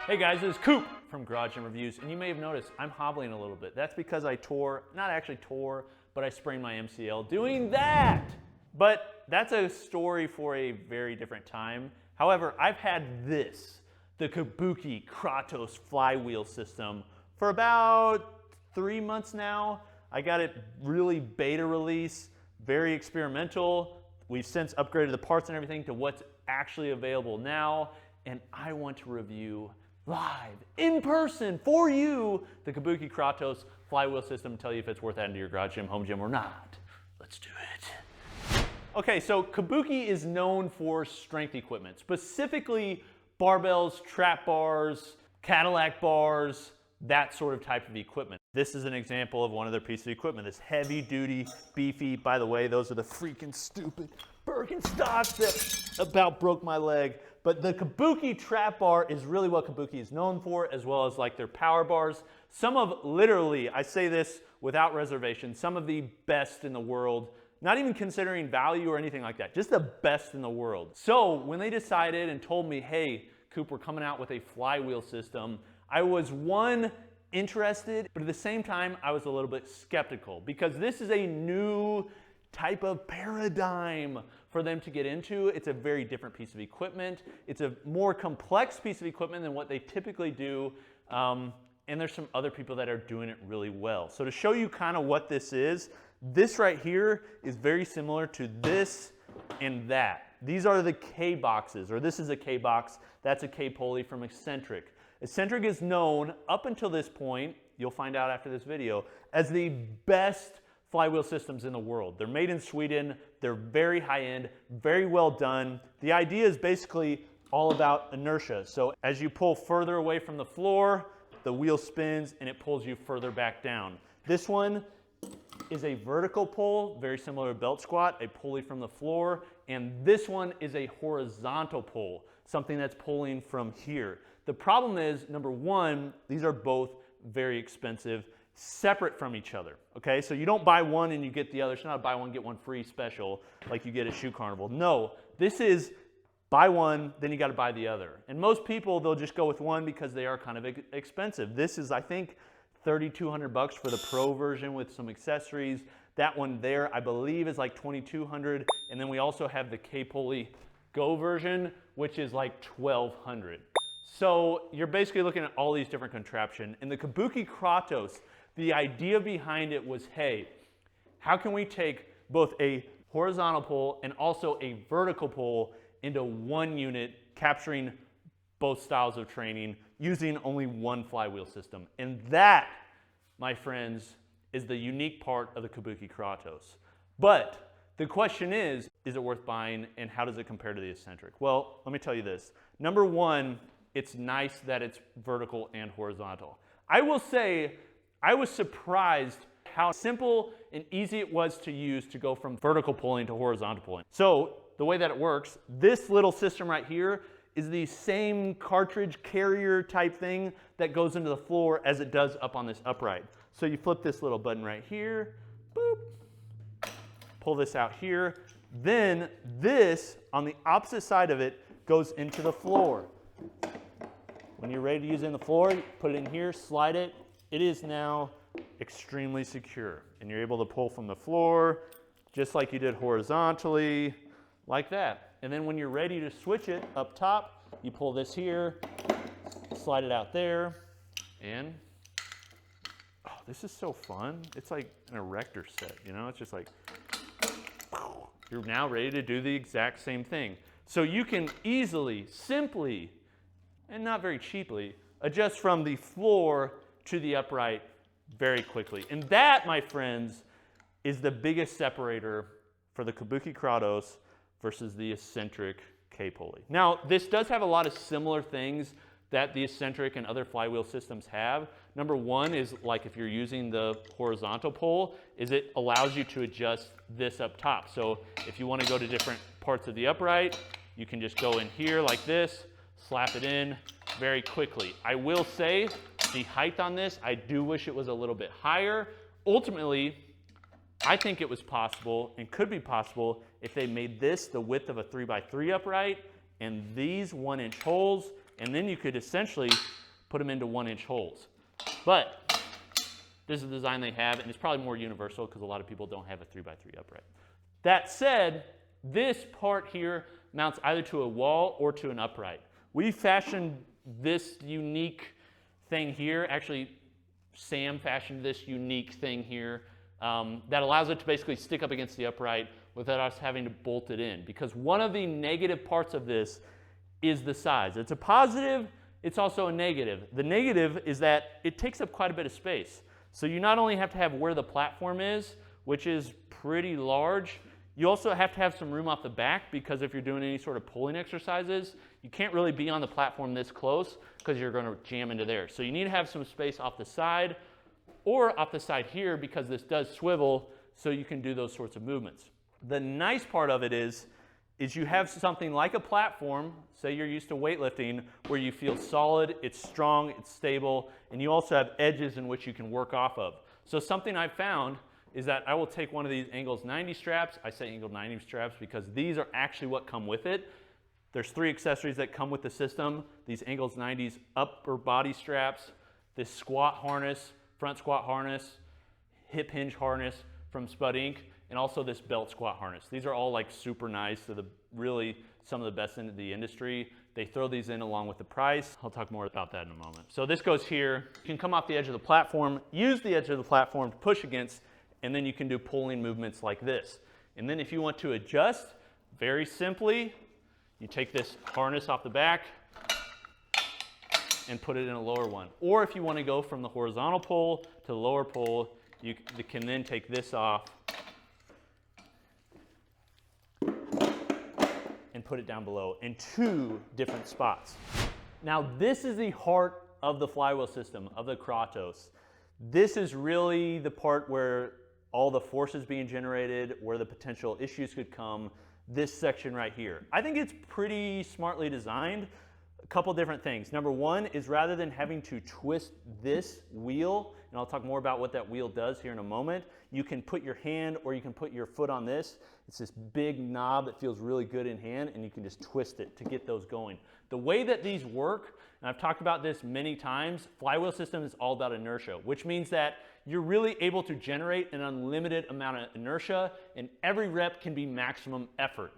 Hey guys, this is Coop from Garage Gym Reviews, and you may have noticed I'm hobbling a little bit. That's because I not actually tore, but I sprained my MCL doing that. But that's a story for a very different time. However, I've had this, the Kabuki Kratos Flywheel System, for about 3 months now. I got it really beta release, very experimental. We've since upgraded the parts and everything to what's actually available now, and I want to review live, in person, for you, the Kabuki Kratos Flywheel System, and tell you if it's worth adding to your garage gym, home gym, or not. Let's do it. Okay, so Kabuki is known for strength equipment, specifically barbells, trap bars, Cadillac bars, that sort of type of equipment. This is an example of one of their pieces of equipment, this heavy duty, beefy, by the way, those are the freaking stupid Birkenstocks that about broke my leg. But the Kabuki trap bar is really what Kabuki is known for, as well as like their power bars. Some of, literally, I say this without reservation, some of the best in the world, not even considering value or anything like that, just the best in the world. So when they decided and told me, hey, Coop, we're coming out with a flywheel system, I was interested, but at the same time, I was a little bit skeptical because this is a new type of paradigm for them to get into. It's a very different piece of equipment. It's a more complex piece of equipment than what they typically do. And there's some other people that are doing it really well. So to show you kind of what this right here is very similar to this and that. These are the K boxes, or this is a K box. That's a K pulley from Exxentric. Exxentric is known, up until this point, you'll find out after this video, as the best flywheel systems in the world. They're made in Sweden, they're very high-end, very well done. The idea is basically all about inertia. So as you pull further away from the floor, the wheel spins and it pulls you further back down. This one is a vertical pull, very similar to belt squat, a pulley from the floor, and this one is a horizontal pull, something that's pulling from here. The problem is, number one, these are both very expensive, separate from each other, okay? So you don't buy one and you get the other. It's not a buy one, get one free special like you get at Shoe Carnival. No, this is buy one, then you gotta buy the other. And most people, they'll just go with one because they are kind of expensive. This is, I think, $3,200 for the Pro version with some accessories. That one there, I believe, is like $2,200. And then we also have the K-Pulley Go version, which is like $1,200. So you're basically looking at all these different contraptions. And the Kabuki Kratos, the idea behind it was, hey, how can we take both a horizontal pull and also a vertical pull into one unit, capturing both styles of training using only one flywheel system? And that, my friends, is the unique part of the Kabuki Kratos. But the question is it worth buying, and how does it compare to the Exxentric? Well, let me tell you this. Number one, it's nice that it's vertical and horizontal. I will say, I was surprised how simple and easy it was to use to go from vertical pulling to horizontal pulling. So the way that it works, this little system right here is the same cartridge carrier type thing that goes into the floor as it does up on this upright. So you flip this little button right here, boop, pull this out here. Then this, on the opposite side of it, goes into the floor. When you're ready to use it in the floor, you put it in here, slide it. It is now extremely secure. And you're able to pull from the floor, just like you did horizontally, like that. And then when you're ready to switch it up top, you pull this here, slide it out there, and oh, this is so fun. It's like an erector set, you know? It's just like, you're now ready to do the exact same thing. So you can easily, simply, and not very cheaply, adjust from the floor to the upright very quickly. And that, my friends, is the biggest separator for the Kabuki Kratos versus the Exxentric K-Pulley. Now, this does have a lot of similar things that the Exxentric and other flywheel systems have. Number one is, like if you're using the horizontal pull, is it allows you to adjust this up top. So if you want to go to different parts of the upright, you can just go in here like this, slap it in very quickly. I will say the height on this, I do wish it was a little bit higher. Ultimately, I think it was possible and could be possible if they made this the width of a 3x3 upright and these 1-inch holes and then you could essentially put them into 1-inch holes. But this is the design they have, and it's probably more universal because a lot of people don't have a 3x3 upright. That said, this part here mounts either to a wall or to an upright. We fashioned this unique thing here. Actually, Sam fashioned this unique thing here that allows it to basically stick up against the upright without us having to bolt it in. Because one of the negative parts of this is the size. It's a positive, it's also a negative. The negative is that it takes up quite a bit of space. So you not only have to have where the platform is, which is pretty large, you also have to have some room off the back, because if you're doing any sort of pulling exercises, you can't really be on the platform this close because you're going to jam into there. So you need to have some space off the side or off the side here, because this does swivel, so you can do those sorts of movements. The nice part of it is you have something like a platform, say you're used to weightlifting, where you feel solid, it's strong, it's stable, and you also have edges in which you can work off of. So something I've found is that I will take one of these Angles 90 straps. I say Angle 90 straps because these are actually what come with it. There's 3 accessories that come with the system. These Angles 90s upper body straps, this squat harness, front squat harness, hip hinge harness from Spud Inc., and also this belt squat harness. These are all like super nice. They're really some of the best in the industry. They throw these in along with the price. I'll talk more about that in a moment. So this goes here. You can come off the edge of the platform, use the edge of the platform to push against, and then you can do pulling movements like this. And then if you want to adjust, very simply, you take this harness off the back and put it in a lower one. Or if you want to go from the horizontal pole to the lower pole, you can then take this off and put it down below in 2 different spots. Now this is the heart of the flywheel system, of the Kratos. This is really the part where all the force is being generated, where the potential issues could come, this section right here. I think it's pretty smartly designed. A couple different things. Number one is, rather than having to twist this wheel, and I'll talk more about what that wheel does here in a moment, you can put your hand or you can put your foot on this. It's this big knob that feels really good in hand, and you can just twist it to get those going. The way that these work, and I've talked about this many times, flywheel system is all about inertia, which means that you're really able to generate an unlimited amount of inertia, and every rep can be maximum effort.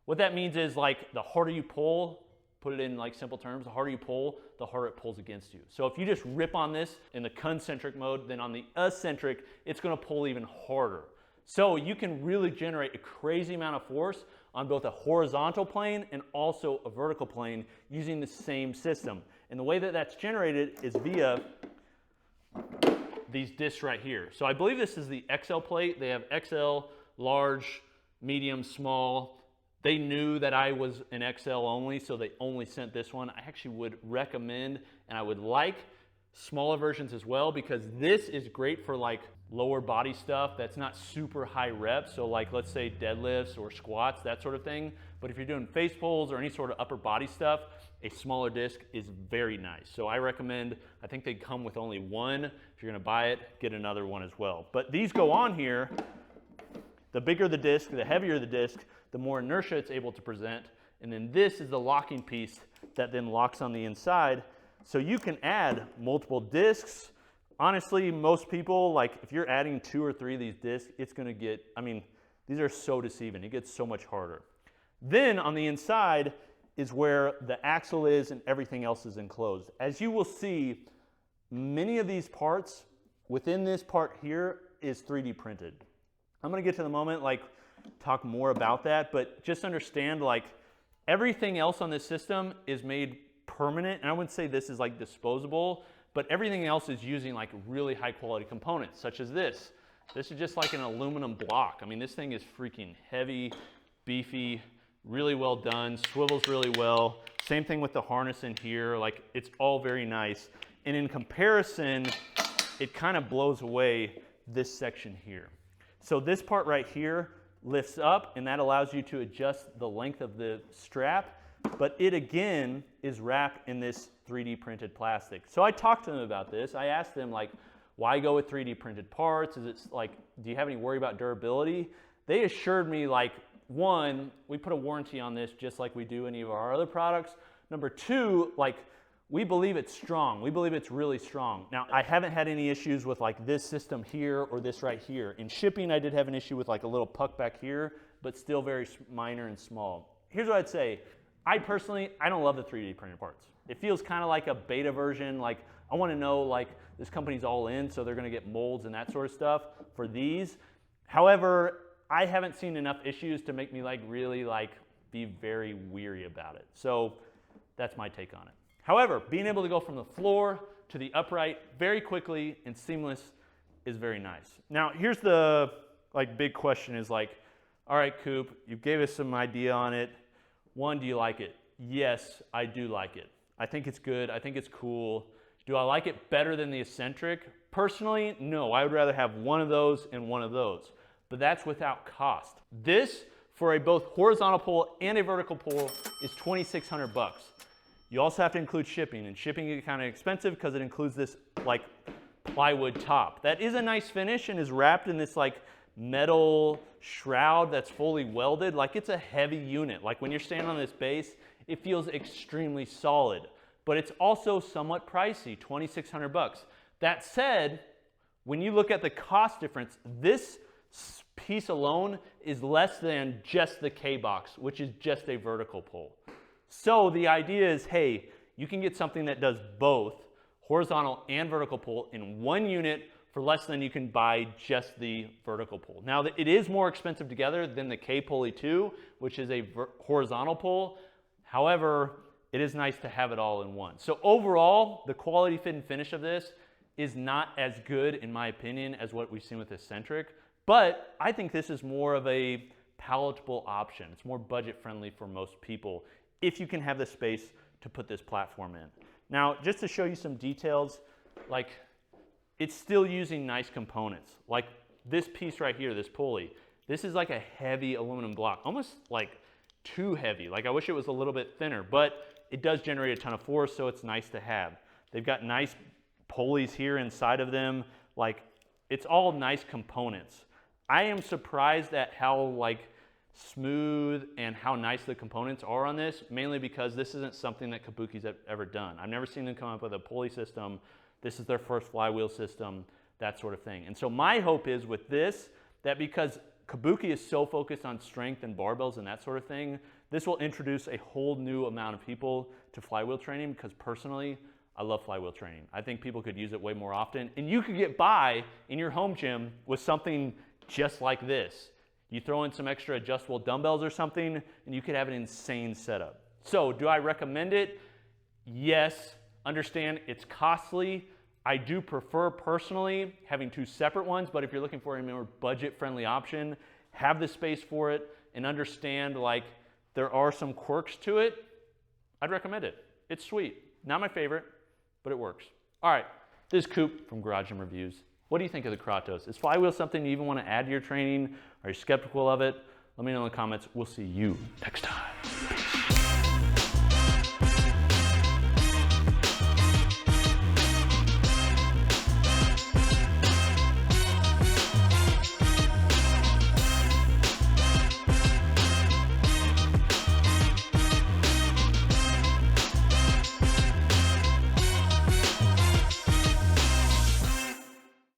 What that means is, like, the harder you pull, put it in like simple terms, the harder you pull, the harder it pulls against you. So if you just rip on this in the concentric mode, then on the eccentric, it's gonna pull even harder. So you can really generate a crazy amount of force on both a horizontal plane and also a vertical plane using the same system. And the way that that's generated is via these discs right here. So I believe this is the XL plate. They have XL, large, medium, small. They knew that I was an XL only, so they only sent this one. I actually would recommend, and I would like, smaller versions as well, because this is great for like lower body stuff that's not super high reps. So like, let's say deadlifts or squats, that sort of thing. But if you're doing face pulls or any sort of upper body stuff, a smaller disc is very nice. So I recommend, I think they come with only one. If you're gonna buy it, get another one as well. But these go on here. The bigger the disc, the heavier the disc, the more inertia it's able to present. And then this is the locking piece that then locks on the inside. So you can add multiple discs. Honestly, most people, like if you're adding 2 or 3 of these discs, it's gonna get, I mean, these are so deceiving. It gets so much harder. Then on the inside is where the axle is and everything else is enclosed. As you will see, many of these parts within this part here is 3D printed. I'm gonna get to the moment, like, talk more about that, but just understand, like, everything else on this system is made permanent, and I wouldn't say this is like disposable, but everything else is using like really high quality components, such as this. This is just like an aluminum block. I mean, this thing is freaking heavy, beefy, really well done, swivels really well. Same thing with the harness in here, like it's all very nice. And in comparison, it kind of blows away this section here. So this part right here lifts up, and that allows you to adjust the length of the strap, but it again is wrapped in this 3D printed plastic. So I talked to them about this. I asked them, like, why go with 3D printed parts? Is it like, do you have any worry about durability? They assured me, like, one, we put a warranty on this just like we do any of our other products, Number two, like, we believe it's strong. We believe it's really strong. Now, I haven't had any issues with like this system here or this right here. In shipping, I did have an issue with like a little puck back here, but still very minor and small. Here's what I'd say. I don't love the 3D printed parts. It feels kind of like a beta version. Like, I want to know like this company's all in, so they're going to get molds and that sort of stuff for these. However, I haven't seen enough issues to make me like really like be very weary about it. So that's my take on it. However, being able to go from the floor to the upright very quickly and seamless is very nice. Now, here's the like big question is like, all right, Coop, you gave us some idea on it. One, do you like it? Yes, I do like it. I think it's good. I think it's cool. Do I like it better than the Exxentric? Personally, no. I would rather have one of those and one of those. But that's without cost. This, for a both horizontal pull and a vertical pull, is $2,600. You also have to include shipping, and shipping is kind of expensive because it includes this like plywood top. That is a nice finish and is wrapped in this like metal shroud that's fully welded. Like, it's a heavy unit. Like, when you're standing on this base, it feels extremely solid, but it's also somewhat pricey, $2,600. That said, when you look at the cost difference, this piece alone is less than just the K-box, which is just a vertical pull. So the idea is, hey, you can get something that does both horizontal and vertical pull in one unit for less than you can buy just the vertical pull. Now, it is more expensive together than the K-Pulley 2, which is a horizontal pull. However, it is nice to have it all in one. So overall, the quality, fit, and finish of this is not as good, in my opinion, as what we've seen with Exxentric. But I think this is more of a palatable option. It's more budget-friendly for most people if you can have the space to put this platform in. Now, just to show you some details, like, it's still using nice components. Like this piece right here, this pulley, this is like a heavy aluminum block, almost like too heavy. Like, I wish it was a little bit thinner, but it does generate a ton of force, so it's nice to have. They've got nice pulleys here inside of them. Like, it's all nice components. I am surprised at how like smooth and how nice the components are on this, mainly because this isn't something that Kabuki's ever done. I've never seen them come up with a pulley system. This is their first flywheel system, that sort of thing. And so my hope is with this, that because Kabuki is so focused on strength and barbells and that sort of thing, this will introduce a whole new amount of people to flywheel training, because personally, I love flywheel training. I think people could use it way more often. And you could get by in your home gym with something just like this. You throw in some extra adjustable dumbbells or something, and you could have an insane setup. So, do I recommend it? Yes. Understand it's costly. I do prefer personally having two separate ones, but if you're looking for a more budget-friendly option, have the space for it, and understand like there are some quirks to it, I'd recommend it. It's sweet. Not my favorite, but it works. All right, this is Coop from Garage Gym Reviews. What do you think of the Kratos? Is flywheel something you even want to add to your training? Are you skeptical of it? Let me know in the comments. We'll see you next time. Peace.